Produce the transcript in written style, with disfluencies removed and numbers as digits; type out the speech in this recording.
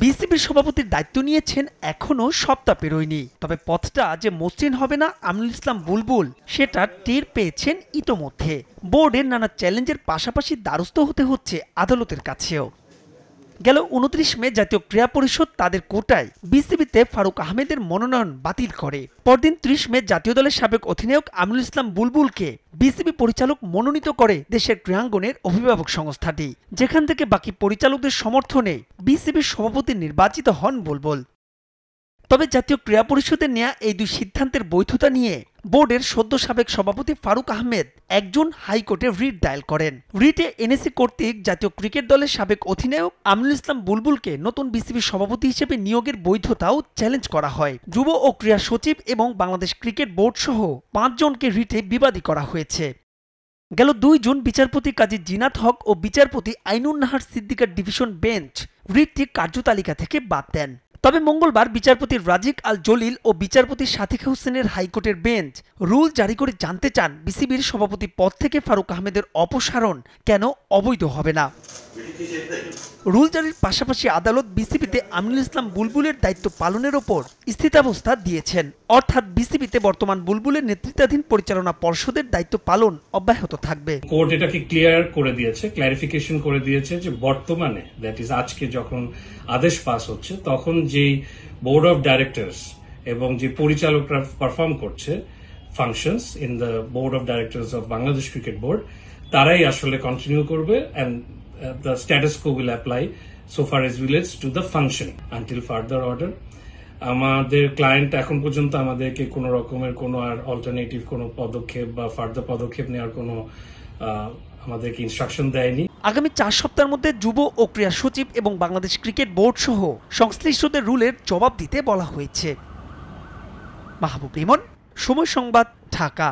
বিসিবির সভাপতির দায়িত্ব নিয়েছেন এখনো সপ্তাহ পেরোয়নি, তবে পথটা যে মসৃণ হবে না আমিনুল ইসলাম বুলবুল সেটা টের পেয়েছেন ইতোমধ্যে। বোর্ডের নানা চ্যালেঞ্জের পাশাপাশি দ্বারস্থ হতে হচ্ছে আদালতের কাছেও। গেল ২৯ মে জাতীয় ক্রীড়া পরিষদ তাদের কোটায় বিসিবিতে ফারুক আহমেদের মনোনয়ন বাতিল করে। পরদিন ৩০ মে জাতীয় দলের সাবেক অধিনায়ক আমিনুল ইসলাম বুলবুলকে বিসিবি পরিচালক মনোনীত করে দেশের ক্রীড়াঙ্গনের অভিভাবক সংস্থাটি, যেখান থেকে বাকি পরিচালকদের সমর্থনে বিসিবির সভাপতি নির্বাচিত হন বুলবুল। তবে জাতীয় ক্রীড়া পরিষদের নেয়া এই দুই সিদ্ধান্তের বৈধতা নিয়ে বোর্ডের সদ্য সাবেক সভাপতি ফারুক আহমেদ একজন হাইকোর্টে রিট দায়ের করেন। রিটে এনএসি কর্তৃক জাতীয় ক্রিকেট দলের সাবেক অধিনায়ক আমিনুল ইসলাম বুলবুলকে নতুন বিসিবির সভাপতি হিসেবে নিয়োগের বৈধতাও চ্যালেঞ্জ করা হয়। যুব ও ক্রীড়া সচিব এবং বাংলাদেশ ক্রিকেট বোর্ড সহ ৫ জনকে রিটে বিবাদী করা হয়েছে। গেল ২ জুন বিচারপতি কাজী জিনাত হক ও বিচারপতি আইনুন নাহার সিদ্দিকার ডিভিশন বেঞ্চ রিটটি কার্যতালিকা থেকে বাদ দেন। তবে মঙ্গলবার বিচারপতি রাজিক আল জলিল ও বিচারপতি সাথিকা হোসেনের হাইকোর্টের বেঞ্চ রুল জারি করে জানতে চান বিসিবির সভাপতি পদ থেকে ফারুক আহমেদের অপসারণ কেন অবৈধ হবে না। রুল জারির পাশাপাশি আদালত বিসিবিতে আমিনুল ইসলাম বুলবুলের দায়িত্ব পালনের ওপর স্থিতাবস্থা দিয়েছেন, অর্থাৎ বিসিবিতে বর্তমান বুলবুলের নেতৃত্বাধীন পরিচালনা পর্ষদের দায়িত্ব পালন অব্যাহত থাকবে। কোর্ট এটাকে ক্লিয়ার করে দিয়েছে, ক্লারিফিকেশন করে দিয়েছে যে বর্তমানে দ্যাট ইজ আজকে যখন আদেশ পাস হচ্ছে তখন যে বোর্ড অফ ডাইরেক্টরস এবং যে পরিচালকরা পারফর্ম করছে functions in the board of directors of Bangladesh cricket board তারাই আসলে কন্টিনিউ করবে and the status quo will apply so far as relates to the functioning until further order. আমাদের ক্লায়েন্ট এখন পর্যন্ত আমাদেরকে কোনো রকমের কোনো আর অল্টারনেটিভ কোনো পদক্ষেপ বা ফার্দার পদক্ষেপ নেওয়ার কোনো আমাদেরকে ইনস্ট্রাকশন দেয়নি। আগামী ৪ সপ্তাহের মধ্যে যুব ও ক্রীড়া সচিব এবং বাংলাদেশ ক্রিকেট বোর্ড সহ সংশ্লিষ্টদের রুলের জবাব দিতে বলা হয়েছে। মাহবুব রিমন, সময় সংবাদ, ঢাকা।